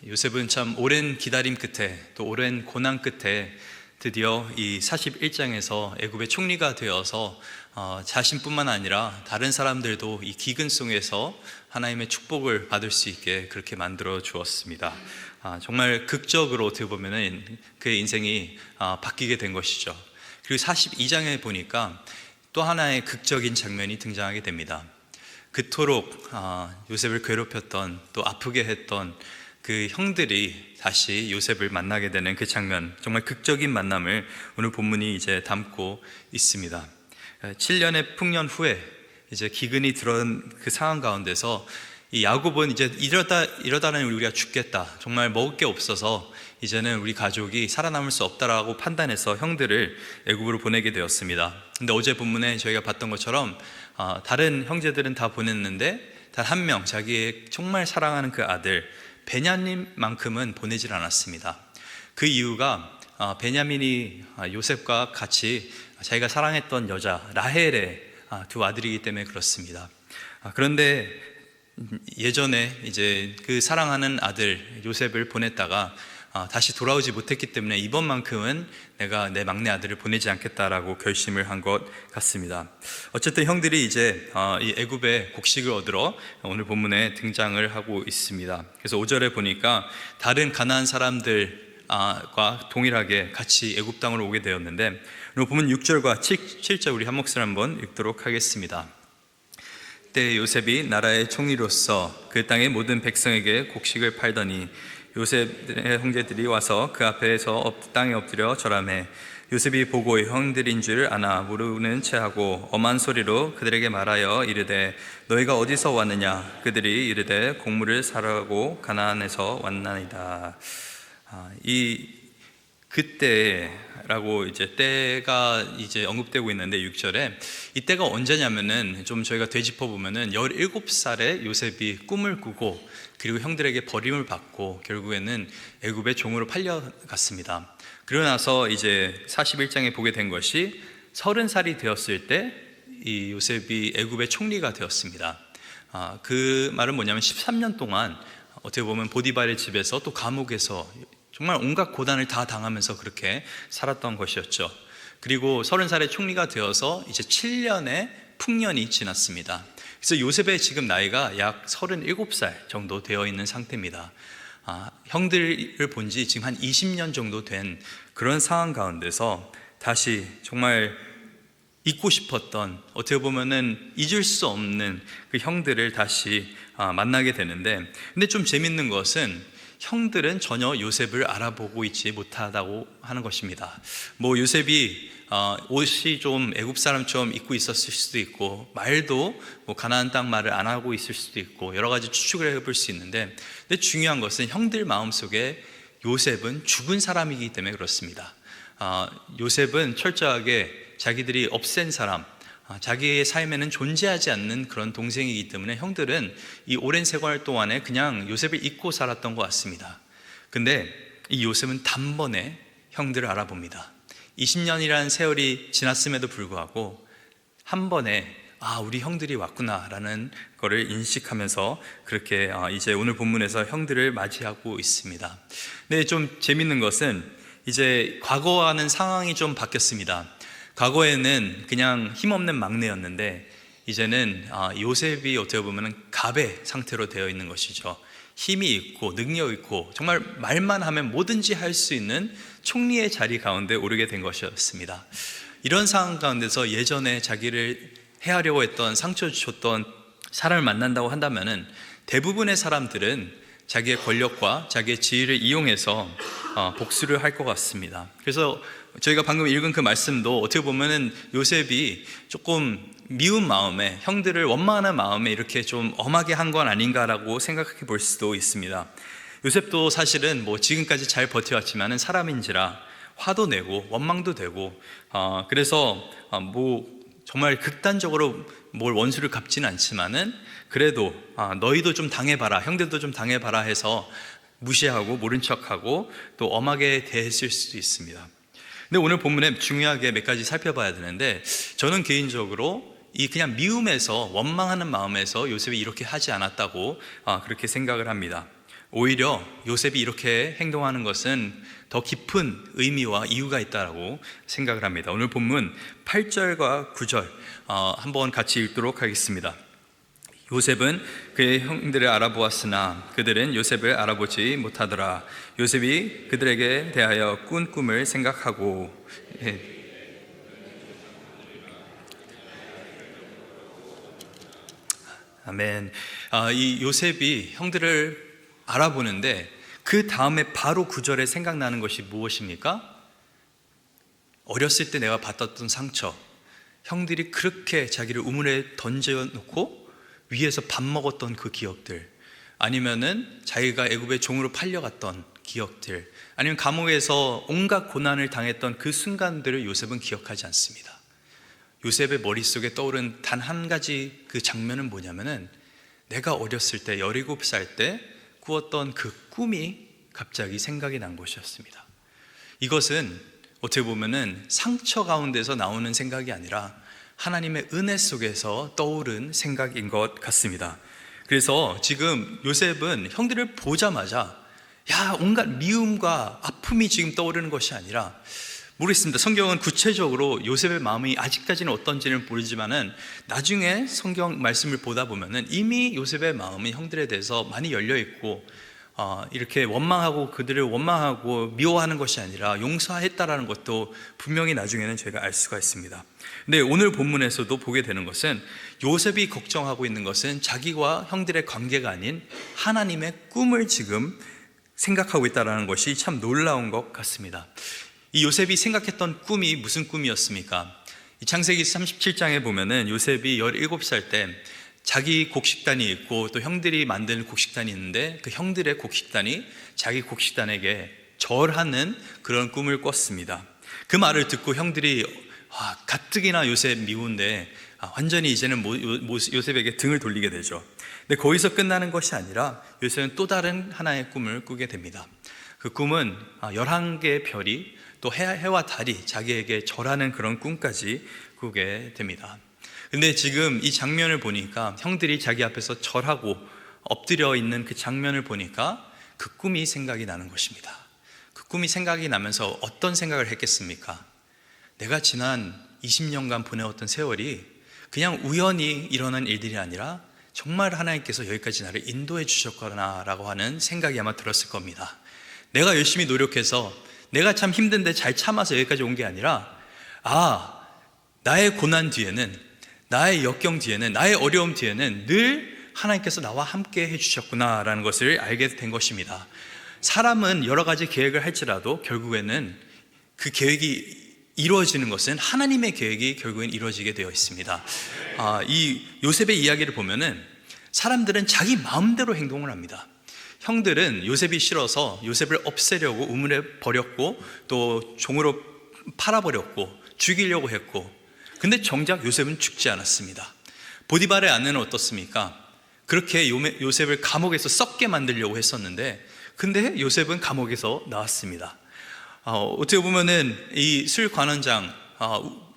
요셉은 참 오랜 기다림 끝에 또 오랜 고난 끝에 드디어 이 41장에서 애굽의 총리가 되어서 자신뿐만 아니라 다른 사람들도 이 기근 속에서 하나님의 축복을 받을 수 있게 그렇게 만들어 주었습니다. 정말 극적으로 어떻게 보면은 그의 인생이 바뀌게 된 것이죠. 그리고 42장에 보니까 또 하나의 극적인 장면이 등장하게 됩니다. 그토록 요셉을 괴롭혔던 또 아프게 했던 그 형들이 다시 요셉을 만나게 되는 그 장면, 정말 극적인 만남을 오늘 본문이 이제 담고 있습니다. 7년의 풍년 후에 이제 기근이 들어온 그 상황 가운데서 이 야곱은 이제 이러다는 우리가 죽겠다, 정말 먹을 게 없어서 이제는 우리 가족이 살아남을 수 없다라고 판단해서 형들을 애굽으로 보내게 되었습니다. 근데 어제 본문에 저희가 봤던 것처럼 다른 형제들은 다 보냈는데 단 한 명, 자기의 정말 사랑하는 그 아들 베냐민만큼은 보내질 않았습니다. 그 이유가 베냐민이 요셉과 같이 자기가 사랑했던 여자 라헬의 두 아들이기 때문에 그렇습니다. 그런데 예전에 이제 그 사랑하는 아들 요셉을 보냈다가 다시 돌아오지 못했기 때문에 이번만큼은 내가 내 막내 아들을 보내지 않겠다라고 결심을 한 것 같습니다. 어쨌든 형들이 이제 이 애굽의 곡식을 얻으러 오늘 본문에 등장을 하고 있습니다. 그래서 5절에 보니까 다른 가나안 사람들과 동일하게 같이 애굽 땅으로 오게 되었는데, 오늘 보면 6절과 7절 우리 한 목소리 한번 읽도록 하겠습니다. 그때 요셉이 나라의 총리로서 그 땅의 모든 백성에게 곡식을 팔더니 요셉의 형제들이 와서 그 앞에서 땅에 엎드려 절하매 요셉이 보고 형들인 줄 아나 모르는 체하고 엄한 소리로 그들에게 말하여 이르되 너희가 어디서 왔느냐? 그들이 이르되 곡물을 사려고 가나안에서 왔나이다. 그때라고 이제 때가 이제 언급되고 있는데 6절에 이 때가 언제냐면은 좀 저희가 되짚어 보면은 17살에 요셉이 꿈을 꾸고 그리고 형들에게 버림을 받고 결국에는 애굽의 종으로 팔려갔습니다. 그러고 나서 이제 41장에 보게 된 것이 30살이 되었을 때 이 요셉이 애굽의 총리가 되었습니다. 그 말은 뭐냐면 13년 동안 어떻게 보면 보디발의 집에서 또 감옥에서 정말 온갖 고단을 다 당하면서 그렇게 살았던 것이었죠. 그리고 30살의 총리가 되어서 이제 7년의 풍년이 지났습니다. 그래서 요셉의 지금 나이가 약 37살 정도 되어 있는 상태입니다. 형들을 본 지 지금 한 20년 정도 된 그런 상황 가운데서 다시 정말 잊고 싶었던, 어떻게 보면은 잊을 수 없는 그 형들을 다시 만나게 되는데, 근데 좀 재밌는 것은 형들은 전혀 요셉을 알아보고 있지 못하다고 하는 것입니다. 뭐 요셉이 옷이 좀 애굽 사람처럼 입고 있었을 수도 있고, 말도 뭐 가나안 땅 말을 안 하고 있을 수도 있고, 여러 가지 추측을 해볼 수 있는데, 근데 중요한 것은 형들 마음속에 요셉은 죽은 사람이기 때문에 그렇습니다. 요셉은 철저하게 자기들이 없앤 사람, 자기의 삶에는 존재하지 않는 그런 동생이기 때문에 형들은 이 오랜 생활 동안에 그냥 요셉을 잊고 살았던 것 같습니다. 근데 이 요셉은 단번에 형들을 알아봅니다. 20년이라는 세월이 지났음에도 불구하고 한 번에 우리 형들이 왔구나라는 거를 인식하면서 그렇게 이제 오늘 본문에서 형들을 맞이하고 있습니다. 근데 좀 재밌는 것은 이제 과거와는 상황이 좀 바뀌었습니다. 과거에는 그냥 힘없는 막내였는데 이제는 요셉이 어떻게 보면 갑의 상태로 되어 있는 것이죠. 힘이 있고 능력 있고 정말 말만 하면 뭐든지 할 수 있는 총리의 자리 가운데 오르게 된 것이었습니다. 이런 상황 가운데서 예전에 자기를 해하려고 했던, 상처 줬던 사람을 만난다고 한다면은 대부분의 사람들은 자기의 권력과 자기의 지위를 이용해서 복수를 할 것 같습니다. 그래서 저희가 방금 읽은 그 말씀도 어떻게 보면은 요셉이 조금 미운 마음에, 형들을 원망하는 마음에 이렇게 좀 엄하게 한 건 아닌가라고 생각해 볼 수도 있습니다. 요셉도 사실은 뭐 지금까지 잘 버텨왔지만은 사람인지라 화도 내고 원망도 되고, 그래서 뭐 정말 극단적으로 뭘 원수를 갚지는 않지만은 그래도 너희도 좀 당해봐라, 형들도 좀 당해봐라 해서 무시하고 모른 척하고 또 엄하게 대했을 수도 있습니다. 근데 오늘 본문에 중요하게 몇 가지 살펴봐야 되는데, 저는 개인적으로 이 그냥 미움에서, 원망하는 마음에서 요셉이 이렇게 하지 않았다고 그렇게 생각을 합니다. 오히려 요셉이 이렇게 행동하는 것은 더 깊은 의미와 이유가 있다고 생각을 합니다. 오늘 본문 8절과 9절 한번 같이 읽도록 하겠습니다. 요셉은 그의 형들을 알아보았으나 그들은 요셉을 알아보지 못하더라. 요셉이 그들에게 대하여 꾼 꿈을 생각하고 아멘. 이 요셉이 형들을 알아보는데 그 다음에 바로 9절에 생각나는 것이 무엇입니까? 어렸을 때 내가 받았던 상처, 형들이 그렇게 자기를 우물에 던져놓고 위에서 밥 먹었던 그 기억들, 아니면은 자기가 애굽의 종으로 팔려갔던 기억들, 아니면 감옥에서 온갖 고난을 당했던 그 순간들을 요셉은 기억하지 않습니다. 요셉의 머릿속에 떠오른 단 한 가지 그 장면은 뭐냐면은 내가 어렸을 때 17살 때 꾸었던 그 꿈이 갑자기 생각이 난 것이었습니다. 이것은 어떻게 보면은 상처 가운데서 나오는 생각이 아니라 하나님의 은혜 속에서 떠오른 생각인 것 같습니다. 그래서 지금 요셉은 형들을 보자마자 온갖 미움과 아픔이 지금 떠오르는 것이 아니라, 모르겠습니다. 성경은 구체적으로 요셉의 마음이 아직까지는 어떤지는 모르지만은 나중에 성경 말씀을 보다 보면은 이미 요셉의 마음은 형들에 대해서 많이 열려 있고 이렇게 원망하고 그들을 원망하고 미워하는 것이 아니라 용서했다라는 것도 분명히 나중에는 저희가 알 수가 있습니다. 근데 오늘 본문에서도 보게 되는 것은 요셉이 걱정하고 있는 것은 자기와 형들의 관계가 아닌 하나님의 꿈을 지금 생각하고 있다는 것이 참 놀라운 것 같습니다. 이 요셉이 생각했던 꿈이 무슨 꿈이었습니까? 이 창세기 37장에 보면은 요셉이 17살 때 자기 곡식단이 있고 또 형들이 만든 곡식단이 있는데 그 형들의 곡식단이 자기 곡식단에게 절하는 그런 꿈을 꿨습니다. 그 말을 듣고 형들이 가뜩이나 요셉 미운데 완전히 이제는 요셉에게 등을 돌리게 되죠. 근데 거기서 끝나는 것이 아니라 요셉은 또 다른 하나의 꿈을 꾸게 됩니다. 그 꿈은 11개의 별이 또 해와 달이 자기에게 절하는 그런 꿈까지 꾸게 됩니다. 근데 지금 이 장면을 보니까 형들이 자기 앞에서 절하고 엎드려 있는 그 장면을 보니까 그 꿈이 생각이 나는 것입니다. 그 꿈이 생각이 나면서 어떤 생각을 했겠습니까? 내가 지난 20년간 보내왔던 세월이 그냥 우연히 일어난 일들이 아니라 정말 하나님께서 여기까지 나를 인도해 주셨구나라고 하는 생각이 아마 들었을 겁니다. 내가 열심히 노력해서 내가 참 힘든데 잘 참아서 여기까지 온 게 아니라 나의 고난 뒤에는, 나의 역경 뒤에는, 나의 어려움 뒤에는 늘 하나님께서 나와 함께 해주셨구나라는 것을 알게 된 것입니다. 사람은 여러 가지 계획을 할지라도 결국에는 그 계획이 이루어지는 것은 하나님의 계획이 결국엔 이루어지게 되어 있습니다. 이 요셉의 이야기를 보면은 사람들은 자기 마음대로 행동을 합니다. 형들은 요셉이 싫어서 요셉을 없애려고 우물에 버렸고 또 종으로 팔아버렸고 죽이려고 했고, 근데 정작 요셉은 죽지 않았습니다. 보디발의 아내는 어떻습니까? 그렇게 요셉을 감옥에서 썩게 만들려고 했었는데 근데 요셉은 감옥에서 나왔습니다. 어떻게 보면은 이 술 관원장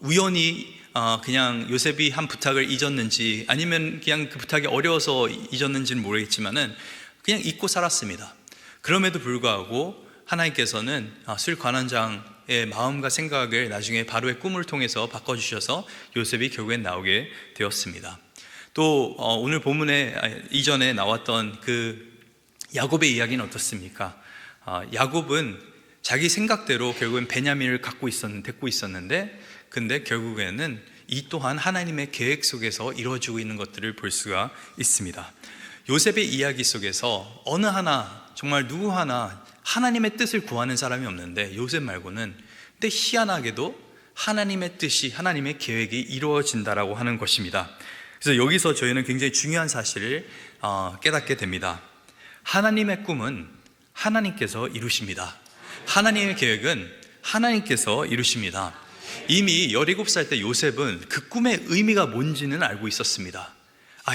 우연히 그냥 요셉이 한 부탁을 잊었는지 아니면 그냥 그 부탁이 어려워서 잊었는지는 모르겠지만은 그냥 잊고 살았습니다. 그럼에도 불구하고 하나님께서는 술 관원장의 마음과 생각을 나중에 바로의 꿈을 통해서 바꿔주셔서 요셉이 결국엔 나오게 되었습니다. 또 오늘 본문에 이전에 나왔던 그 야곱의 이야기는 어떻습니까? 야곱은 자기 생각대로 결국엔 베냐민을 데리고 있었는데 근데 결국에는 이 또한 하나님의 계획 속에서 이루어지고 있는 것들을 볼 수가 있습니다. 요셉의 이야기 속에서 어느 하나, 정말 누구 하나 하나님의 뜻을 구하는 사람이 없는데 요셉 말고는, 근데 희한하게도 하나님의 뜻이, 하나님의 계획이 이루어진다라고 하는 것입니다. 그래서 여기서 저희는 굉장히 중요한 사실을 깨닫게 됩니다. 하나님의 꿈은 하나님께서 이루십니다. 하나님의 계획은 하나님께서 이루십니다. 이미 17살 때 요셉은 그 꿈의 의미가 뭔지는 알고 있었습니다.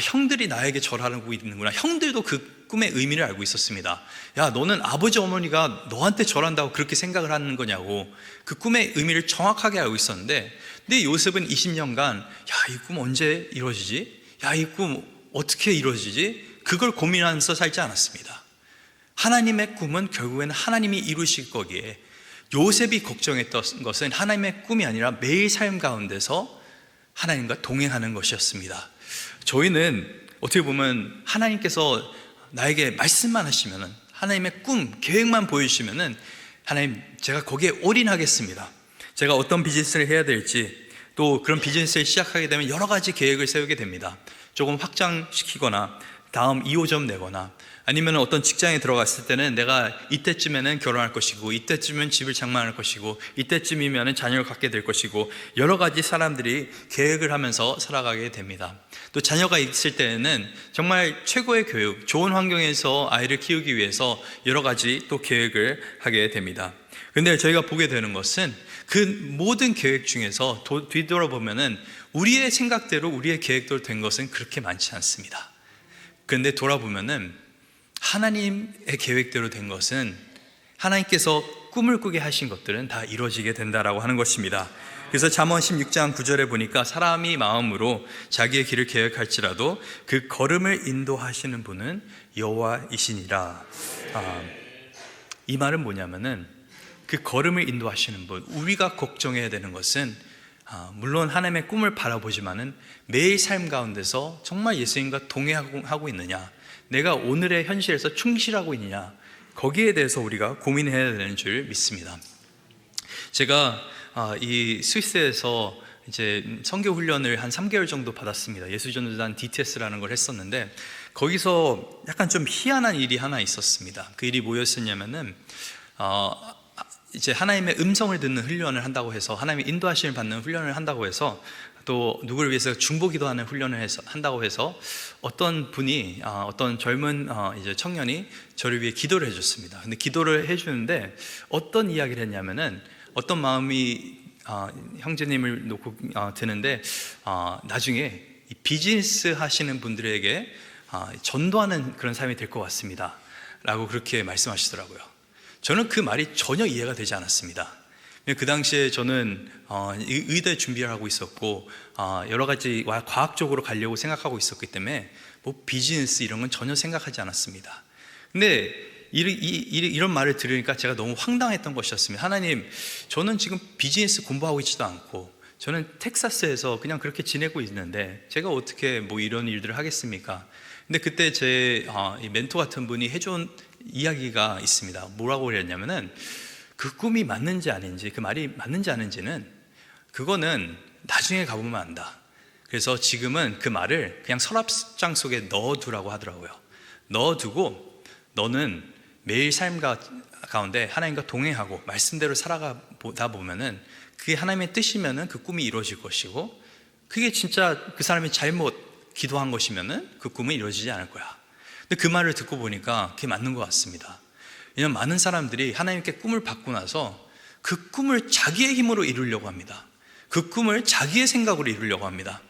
형들이 나에게 절하고 있는구나. 형들도 그 꿈의 의미를 알고 있었습니다. 너는 아버지 어머니가 너한테 절한다고 그렇게 생각을 하는 거냐고 그 꿈의 의미를 정확하게 알고 있었는데, 근데 요셉은 20년간 이 꿈 언제 이루어지지? 이 꿈 어떻게 이루어지지? 그걸 고민하면서 살지 않았습니다. 하나님의 꿈은 결국에는 하나님이 이루실 거기에 요셉이 걱정했던 것은 하나님의 꿈이 아니라 매일 삶 가운데서 하나님과 동행하는 것이었습니다. 저희는 어떻게 보면 하나님께서 나에게 말씀만 하시면은, 하나님의 꿈, 계획만 보여주시면은 하나님, 제가 거기에 올인하겠습니다. 제가 어떤 비즈니스를 해야 될지, 또 그런 비즈니스를 시작하게 되면 여러 가지 계획을 세우게 됩니다. 조금 확장시키거나 다음 2호점 내거나, 아니면 어떤 직장에 들어갔을 때는 내가 이때쯤에는 결혼할 것이고, 이때쯤은 집을 장만할 것이고, 이때쯤이면 자녀를 갖게 될 것이고, 여러 가지 사람들이 계획을 하면서 살아가게 됩니다. 또 자녀가 있을 때는 정말 최고의 교육, 좋은 환경에서 아이를 키우기 위해서 여러 가지 또 계획을 하게 됩니다. 근데 저희가 보게 되는 것은 그 모든 계획 중에서 뒤돌아보면은 우리의 생각대로, 우리의 계획대로 된 것은 그렇게 많지 않습니다. 그런데 돌아보면은 하나님의 계획대로 된 것은, 하나님께서 꿈을 꾸게 하신 것들은 다 이루어지게 된다라고 하는 것입니다. 그래서 잠언 16장 9절에 보니까 사람이 마음으로 자기의 길을 계획할지라도 그 걸음을 인도하시는 분은 여호와이시니라. 이 말은 뭐냐면은, 그 걸음을 인도하시는 분, 우리가 걱정해야 되는 것은 물론 하나님의 꿈을 바라보지만은 매일 삶 가운데서 정말 예수님과 동행하고 있느냐, 내가 오늘의 현실에서 충실하고 있느냐, 거기에 대해서 우리가 고민해야 되는 줄 믿습니다. 제가 이 스위스에서 이제 선교 훈련을 한 3개월 정도 받았습니다. 예수전도단 DTS라는 걸 했었는데, 거기서 약간 좀 희한한 일이 하나 있었습니다. 그 일이 뭐였었냐면은 이제 하나님의 음성을 듣는 훈련을 한다고 해서, 하나님의 인도하심을 받는 훈련을 한다고 해서, 또 누구를 위해서 중보기도하는 훈련을 한다고 해서 어떤 분이, 어떤 젊은 이제 청년이 저를 위해 기도를 해줬습니다. 근데 기도를 해주는데 어떤 이야기를 했냐면은, 어떤 마음이 형제님을 놓고 드는데, 나중에 이 비즈니스 하시는 분들에게 전도하는 그런 삶이 될 것 같습니다 라고 그렇게 말씀하시더라고요. 저는 그 말이 전혀 이해가 되지 않았습니다. 그 당시에 저는 의대 준비를 하고 있었고, 여러 가지 과학적으로 가려고 생각하고 있었기 때문에 뭐 비즈니스 이런 건 전혀 생각하지 않았습니다. 근데 이런 말을 들으니까 제가 너무 황당했던 것이었습니다. 하나님, 저는 지금 비즈니스 공부하고 있지도 않고, 저는 텍사스에서 그냥 그렇게 지내고 있는데 제가 어떻게 뭐 이런 일들을 하겠습니까? 근데 그때 제 멘토 같은 분이 해준 이야기가 있습니다. 뭐라고 그랬냐면은, 그 꿈이 맞는지 아닌지, 그 말이 맞는지 아닌지는 그거는 나중에 가보면 안다. 그래서 지금은 그 말을 그냥 서랍장 속에 넣어두라고 하더라고요. 넣어두고 너는 매일 삶 가운데 하나님과 동행하고 말씀대로 살아가다 보면은 그게 하나님의 뜻이면은 그 꿈이 이루어질 것이고, 그게 진짜 그 사람이 잘못 기도한 것이면은 그 꿈은 이루어지지 않을 거야. 근데 그 말을 듣고 보니까 그게 맞는 것 같습니다. 왜냐하면 많은 사람들이 하나님께 꿈을 받고 나서 그 꿈을 자기의 힘으로 이루려고 합니다. 그 꿈을 자기의 생각으로 이루려고 합니다.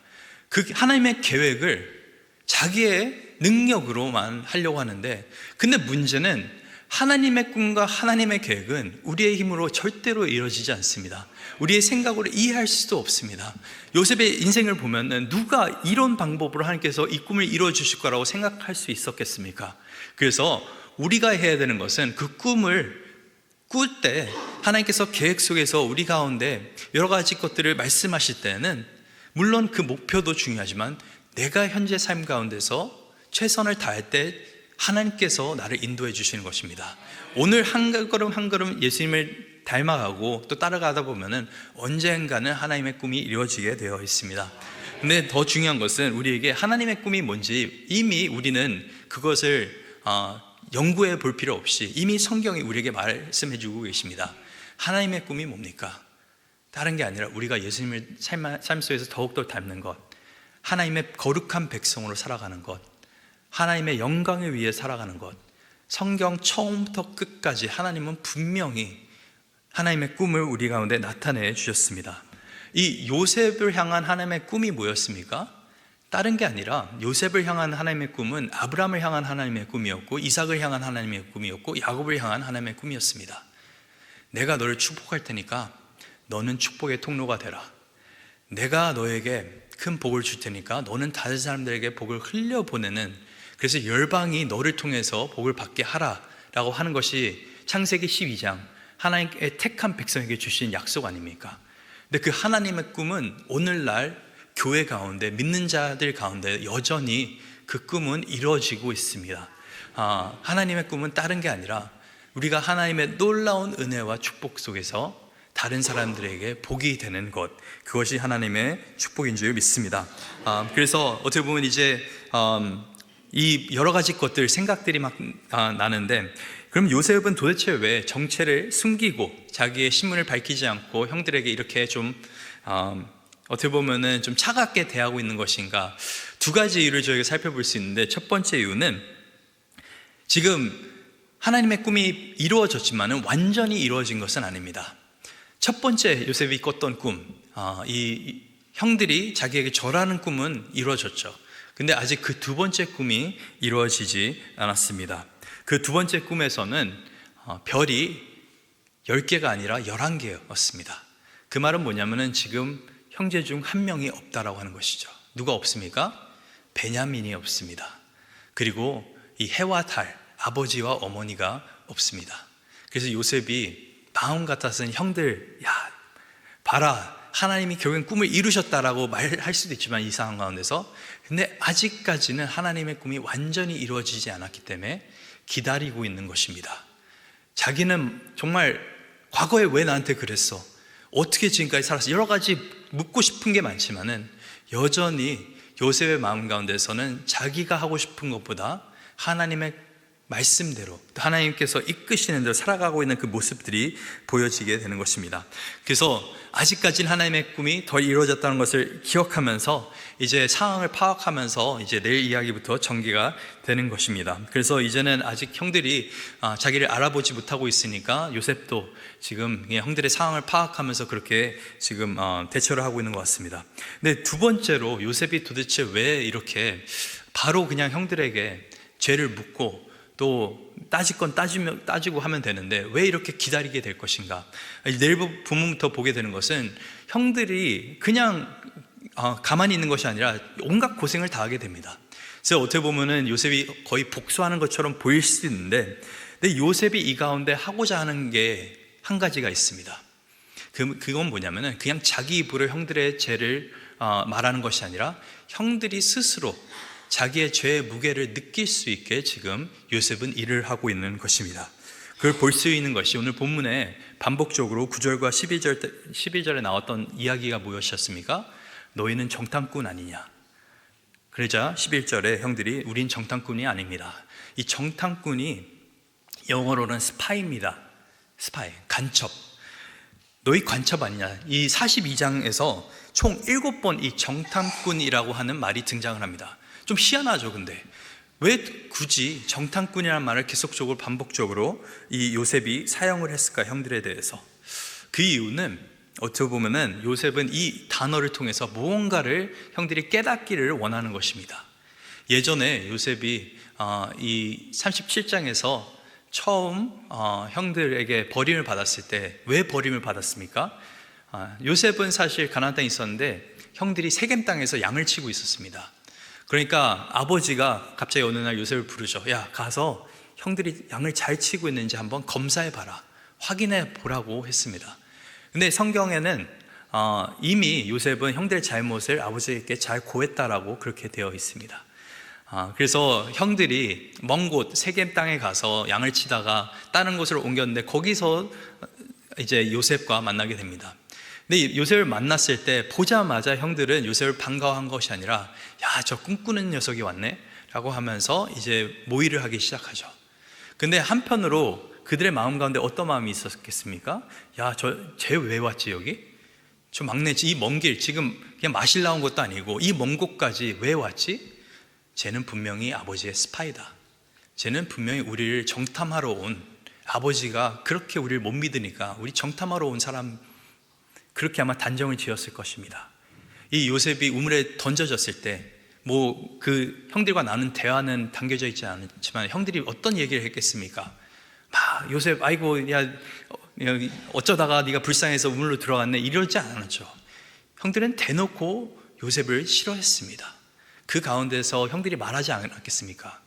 그 하나님의 계획을 자기의 능력으로만 하려고 하는데, 근데 문제는 하나님의 꿈과 하나님의 계획은 우리의 힘으로 절대로 이루어지지 않습니다. 우리의 생각으로 이해할 수도 없습니다. 요셉의 인생을 보면 누가 이런 방법으로 하나님께서 이 꿈을 이루어 주실 거라고 생각할 수 있었겠습니까? 그래서 우리가 해야 되는 것은 그 꿈을 꿀 때 하나님께서 계획 속에서 우리 가운데 여러 가지 것들을 말씀하실 때는, 물론 그 목표도 중요하지만 내가 현재 삶 가운데서 최선을 다할 때 하나님께서 나를 인도해 주시는 것입니다. 오늘 한 걸음 한 걸음 예수님을 닮아가고 또 따라가다 보면은 언젠가는 하나님의 꿈이 이루어지게 되어 있습니다. 근데 더 중요한 것은 우리에게 하나님의 꿈이 뭔지 이미 우리는 그것을 연구해 볼 필요 없이 이미 성경이 우리에게 말씀해 주고 계십니다. 하나님의 꿈이 뭡니까? 다른 게 아니라 우리가 예수님을 삶 속에서 더욱더 닮는 것, 하나님의 거룩한 백성으로 살아가는 것, 하나님의 영광을 위해 살아가는 것. 성경 처음부터 끝까지 하나님은 분명히 하나님의 꿈을 우리 가운데 나타내 주셨습니다. 이 요셉을 향한 하나님의 꿈이 뭐였습니까? 다른 게 아니라 요셉을 향한 하나님의 꿈은 아브라함을 향한 하나님의 꿈이었고, 이삭을 향한 하나님의 꿈이었고, 야곱을 향한 하나님의 꿈이었습니다. 내가 너를 축복할 테니까 너는 축복의 통로가 되라. 내가 너에게 큰 복을 줄 테니까 너는 다른 사람들에게 복을 흘려보내는, 그래서 열방이 너를 통해서 복을 받게 하라 라고 하는 것이 창세기 12장 하나님의 택한 백성에게 주신 약속 아닙니까? 근데 그 하나님의 꿈은 오늘날 교회 가운데 믿는 자들 가운데 여전히 그 꿈은 이루어지고 있습니다. 하나님의 꿈은 다른 게 아니라 우리가 하나님의 놀라운 은혜와 축복 속에서 다른 사람들에게 복이 되는 것, 그것이 하나님의 축복인 줄 믿습니다. 그래서 어떻게 보면 이제 이 여러 가지 것들 생각들이 막 나는데, 그럼 요셉은 도대체 왜 정체를 숨기고 자기의 신분을 밝히지 않고 형들에게 이렇게 좀 어떻게 보면은 좀 차갑게 대하고 있는 것인가? 두 가지 이유를 저희가 살펴볼 수 있는데, 첫 번째 이유는 지금 하나님의 꿈이 이루어졌지만은 완전히 이루어진 것은 아닙니다. 첫 번째 요셉이 꿨던 꿈, 이 형들이 자기에게 절하는 꿈은 이루어졌죠. 근데 아직 그 두 번째 꿈이 이루어지지 않았습니다. 그 두 번째 꿈에서는 별이 10개가 아니라 11개였습니다. 그 말은 뭐냐면은 지금 형제 중 한 명이 없다라고 하는 것이죠. 누가 없습니까? 베냐민이 없습니다. 그리고 이 해와 달, 아버지와 어머니가 없습니다. 그래서 요셉이 마음 같아서는 형들, 야 봐라, 하나님이 결국엔 꿈을 이루셨다라고 말할 수도 있지만 이 상황 가운데서, 근데 아직까지는 하나님의 꿈이 완전히 이루어지지 않았기 때문에 기다리고 있는 것입니다. 자기는 정말 과거에 왜 나한테 그랬어? 어떻게 지금까지 살았어? 여러 가지 묻고 싶은 게 많지만은 여전히 요셉의 마음 가운데서는 자기가 하고 싶은 것보다 하나님의 말씀대로, 하나님께서 이끄시는 대로 살아가고 있는 그 모습들이 보여지게 되는 것입니다. 그래서 아직까지는 하나님의 꿈이 덜 이루어졌다는 것을 기억하면서 이제 상황을 파악하면서 이제 내일 이야기부터 전개가 되는 것입니다. 그래서 이제는 아직 형들이 자기를 알아보지 못하고 있으니까 요셉도 지금 형들의 상황을 파악하면서 그렇게 지금 대처를 하고 있는 것 같습니다. 근데 두 번째로 요셉이 도대체 왜 이렇게 바로 그냥 형들에게 죄를 묻고 또 따질 건 따지고 하면 되는데 왜 이렇게 기다리게 될 것인가? 내일 본문부터 보게 되는 것은 형들이 그냥 가만히 있는 것이 아니라 온갖 고생을 다 하게 됩니다. 그래서 어떻게 보면은 요셉이 거의 복수하는 것처럼 보일 수 있는데, 근데 요셉이 이 가운데 하고자 하는 게 한 가지가 있습니다. 그건 뭐냐면은 그냥 자기 입으로 형들의 죄를 말하는 것이 아니라 형들이 스스로 자기의 죄의 무게를 느낄 수 있게 지금 요셉은 일을 하고 있는 것입니다. 그걸 볼 수 있는 것이 오늘 본문에 반복적으로 9절과 11절에 나왔던 이야기가 무엇이었습니까? 너희는 정탐꾼 아니냐? 그러자 11절에 형들이 우린 정탐꾼이 아닙니다. 이 정탐꾼이 영어로는 스파이입니다. 스파이, 간첩. 너희 간첩 아니냐? 이 42장에서 총 7번 이 정탐꾼이라고 하는 말이 등장을 합니다. 좀 희한하죠. 근데 왜 굳이 정탐꾼이라는 말을 계속적으로 반복적으로 이 요셉이 사용을 했을까? 형들에 대해서. 그 이유는 어떻게 보면은 요셉은 이 단어를 통해서 무언가를 형들이 깨닫기를 원하는 것입니다. 예전에 요셉이 이 37장에서 처음 형들에게 버림을 받았을 때 왜 버림을 받았습니까? 요셉은 사실 가나안 땅에 있었는데 형들이 세겜 땅에서 양을 치고 있었습니다. 그러니까 아버지가 갑자기 어느 날 요셉을 부르셔. 야, 가서 형들이 양을 잘 치고 있는지 한번 검사해 봐라, 확인해 보라고 했습니다. 근데 성경에는 이미 요셉은 형들의 잘못을 아버지에게 잘 고했다라고 그렇게 되어 있습니다. 그래서 형들이 먼 곳 세겜 땅에 가서 양을 치다가 다른 곳으로 옮겼는데 거기서 이제 요셉과 만나게 됩니다. 근데 요셉을 만났을 때 보자마자 형들은 요셉을 반가워한 것이 아니라 야, 저 꿈꾸는 녀석이 왔네 라고 하면서 이제 모의를 하기 시작하죠. 근데 한편으로 그들의 마음 가운데 어떤 마음이 있었겠습니까? 야, 쟤 왜 왔지 여기? 저 막내, 이 먼 길 지금 그냥 마실 나온 것도 아니고 이 먼 곳까지 왜 왔지? 쟤는 분명히 아버지의 스파이다. 쟤는 분명히 우리를 정탐하러 온, 아버지가 그렇게 우리를 못 믿으니까 우리 정탐하러 온 사람, 그렇게 아마 단정을 지었을 것입니다. 이 요셉이 우물에 던져졌을 때 뭐 그 형들과 나눈 대화는 담겨져 있지 않지만 형들이 어떤 얘기를 했겠습니까? 막 요셉, 아이고 야 어쩌다가 네가 불쌍해서 우물로 들어갔네, 이러지 않았죠. 형들은 대놓고 요셉을 싫어했습니다. 그 가운데서 형들이 말하지 않았겠습니까?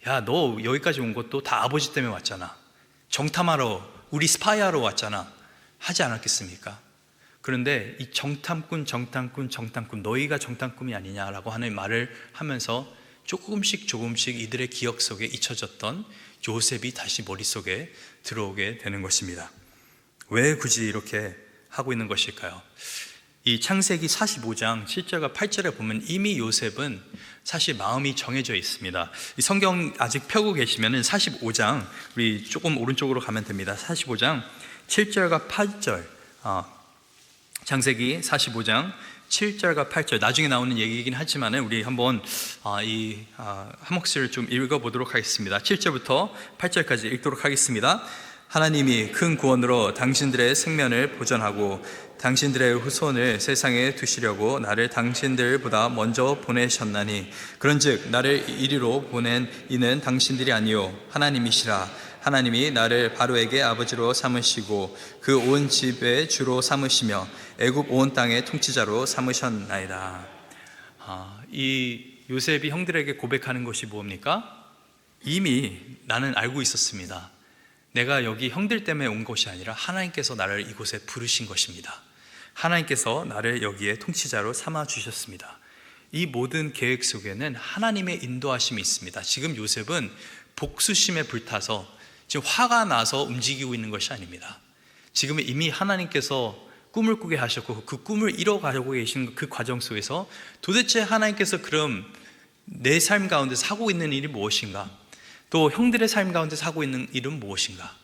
야, 너 여기까지 온 것도 다 아버지 때문에 왔잖아. 정탐하러, 우리 스파이하러 왔잖아. 하지 않았겠습니까? 그런데 이 정탐꾼, 너희가 정탐꾼이 아니냐라고 하는 말을 하면서 조금씩 이들의 기억 속에 잊혀졌던 요셉이 다시 머릿속에 들어오게 되는 것입니다. 왜 굳이 이렇게 하고 있는 것일까요? 이 창세기 45장 7절과 8절에 보면 이미 요셉은 사실 마음이 정해져 있습니다. 이 성경 아직 펴고 계시면은 45장, 우리 조금 오른쪽으로 가면 됩니다. 45장 7절과 8절, 창세기 45장 7절과 8절, 나중에 나오는 얘기이긴 하지만 우리 한번 한 목소리를 좀 읽어보도록 하겠습니다. 7절부터 8절까지 읽도록 하겠습니다. 하나님이 큰 구원으로 당신들의 생명을 보전하고 당신들의 후손을 세상에 두시려고 나를 당신들보다 먼저 보내셨나니, 그런즉 나를 이리로 보낸 이는 당신들이 아니요 하나님이시라. 하나님이 나를 바로에게 아버지로 삼으시고 그 온 집의 주로 삼으시며 애굽 온 땅의 통치자로 삼으셨나이다. 이 요셉이 형들에게 고백하는 것이 뭡니까? 이미 나는 알고 있었습니다. 내가 여기 형들 때문에 온 것이 아니라 하나님께서 나를 이곳에 부르신 것입니다. 하나님께서 나를 여기에 통치자로 삼아 주셨습니다. 이 모든 계획 속에는 하나님의 인도하심이 있습니다. 지금 요셉은 복수심에 불타서 지금 화가 나서 움직이고 있는 것이 아닙니다. 지금 이미 하나님께서 꿈을 꾸게 하셨고 그 꿈을 이뤄가고 계신 그 과정 속에서 도대체 하나님께서 그럼 내 삶 가운데 하고 있는 일이 무엇인가? 또 형들의 삶 가운데 하고 있는 일은 무엇인가?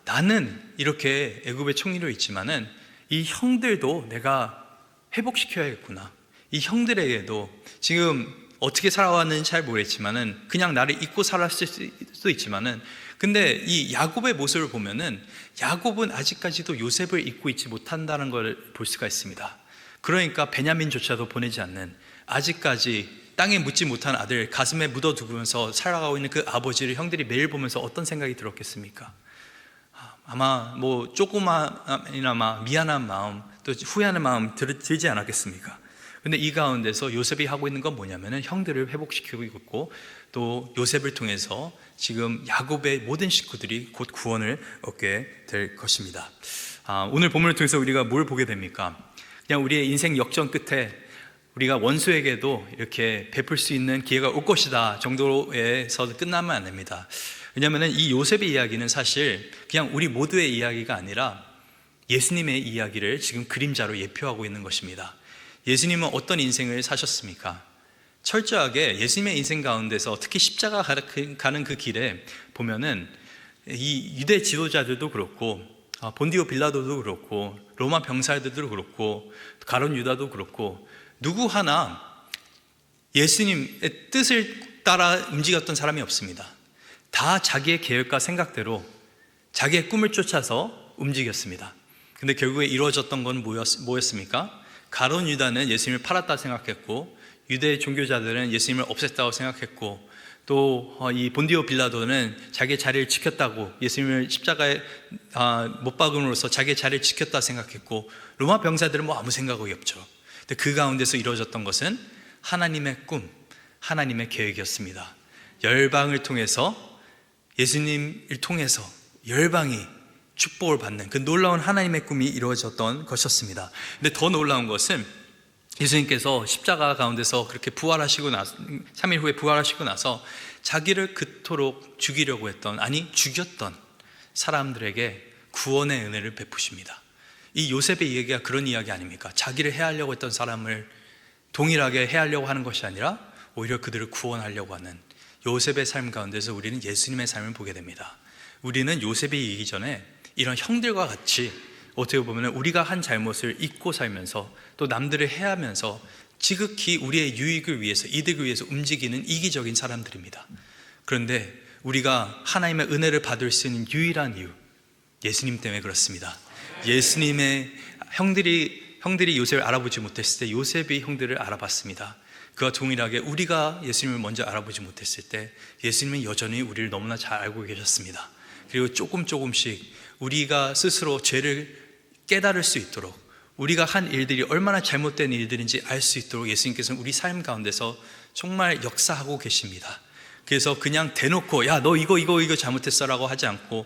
나는 이렇게 애굽의 총리로 있지만은 이 형들도 내가 회복시켜야겠구나. 이 형들에게도 지금 어떻게 살아왔는지 잘 모르겠지만은 그냥 나를 잊고 살았을 수도 있지만은, 근데 이 야곱의 모습을 보면은 야곱은 아직까지도 요셉을 잊고 있지 못한다는 걸 볼 수가 있습니다. 그러니까 베냐민조차도 보내지 않는, 아직까지 땅에 묻지 못한 아들 가슴에 묻어두면서 살아가고 있는 그 아버지를 형들이 매일 보면서 어떤 생각이 들었겠습니까? 아마 뭐 조금이나마 미안한 마음, 또 후회하는 마음 들지 않았겠습니까? 근데 이 가운데서 요셉이 하고 있는 건 뭐냐면은 형들을 회복시키고 있고, 또 요셉을 통해서 지금 야곱의 모든 식구들이 곧 구원을 얻게 될 것입니다. 오늘 본문을 통해서 우리가 뭘 보게 됩니까? 그냥 우리의 인생 역전 끝에 우리가 원수에게도 이렇게 베풀 수 있는 기회가 올 것이다 정도에서 끝나면 안 됩니다. 왜냐하면 이 요셉의 이야기는 사실 그냥 우리 모두의 이야기가 아니라 예수님의 이야기를 지금 그림자로 예표하고 있는 것입니다. 예수님은 어떤 인생을 사셨습니까? 철저하게 예수님의 인생 가운데서 특히 십자가 가는 그 길에 보면은 이 유대 지도자들도 그렇고 본디오 빌라도도 그렇고 로마 병사들도 그렇고 가룟 유다도 그렇고 누구 하나 예수님의 뜻을 따라 움직였던 사람이 없습니다. 다 자기의 계획과 생각대로 자기의 꿈을 쫓아서 움직였습니다. 근데 결국에 이루어졌던 건 뭐였습니까? 가룟 유다는 예수님을 팔았다 생각했고, 유대 종교자들은 예수님을 없앴다고 생각했고, 또 이 본디오 빌라도는 자기의 자리를 지켰다고, 예수님을 십자가에 못 박음으로써 자기의 자리를 지켰다 생각했고, 로마 병사들은 뭐 아무 생각이 없죠. 근데 그 가운데서 이루어졌던 것은 하나님의 꿈, 하나님의 계획이었습니다. 열방을 통해서, 예수님을 통해서 열방이 축복을 받는 그 놀라운 하나님의 꿈이 이루어졌던 것이었습니다. 근데 더 놀라운 것은 예수님께서 십자가 가운데서 그렇게 부활하시고 나서 3일 후에 부활하시고 나서 자기를 그토록 죽이려고 했던, 아니 죽였던 사람들에게 구원의 은혜를 베푸십니다. 이 요셉의 이야기가 그런 이야기 아닙니까? 자기를 해하려고 했던 사람을 동일하게 해하려고 하는 것이 아니라 오히려 그들을 구원하려고 하는 요셉의 삶 가운데서 우리는 예수님의 삶을 보게 됩니다. 우리는 요셉이 이기 전에 이런 형들과 같이 어떻게 보면 우리가 한 잘못을 잊고 살면서 또 남들을 해하면서 지극히 우리의 유익을 위해서, 이득을 위해서 움직이는 이기적인 사람들입니다. 그런데 우리가 하나님의 은혜를 받을 수 있는 유일한 이유, 예수님 때문에 그렇습니다. 예수님의 형들이 요셉을 알아보지 못했을 때 요셉이 형들을 알아봤습니다. 그와 동일하게 우리가 예수님을 먼저 알아보지 못했을 때 예수님은 여전히 우리를 너무나 잘 알고 계셨습니다. 그리고 조금씩 우리가 스스로 죄를 깨달을 수 있도록, 우리가 한 일들이 얼마나 잘못된 일들인지 알 수 있도록 예수님께서는 우리 삶 가운데서 정말 역사하고 계십니다. 그래서 그냥 대놓고 야, 너 이거 잘못했어라고 하지 않고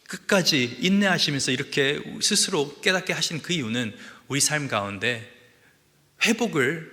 끝까지 인내하시면서 이렇게 스스로 깨닫게 하신 그 이유는 우리 삶 가운데 회복을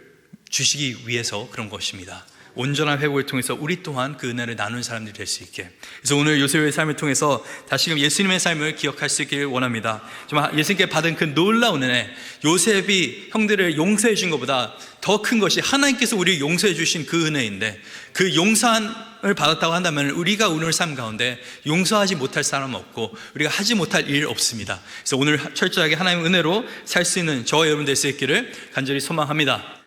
주시기 위해서 그런 것입니다. 온전한 회복을 통해서 우리 또한 그 은혜를 나눈 사람들이 될 수 있게. 그래서 오늘 요셉의 삶을 통해서 다시금 예수님의 삶을 기억할 수 있기를 원합니다. 정말 예수님께 받은 그 놀라운 은혜, 요셉이 형들을 용서해 준 것보다 더 큰 것이 하나님께서 우리를 용서해 주신 그 은혜인데, 그 용서를 받았다고 한다면 우리가 오늘 삶 가운데 용서하지 못할 사람은 없고 우리가 하지 못할 일 없습니다. 그래서 오늘 철저하게 하나님의 은혜로 살 수 있는 저와 여러분 될 수 있기를 간절히 소망합니다.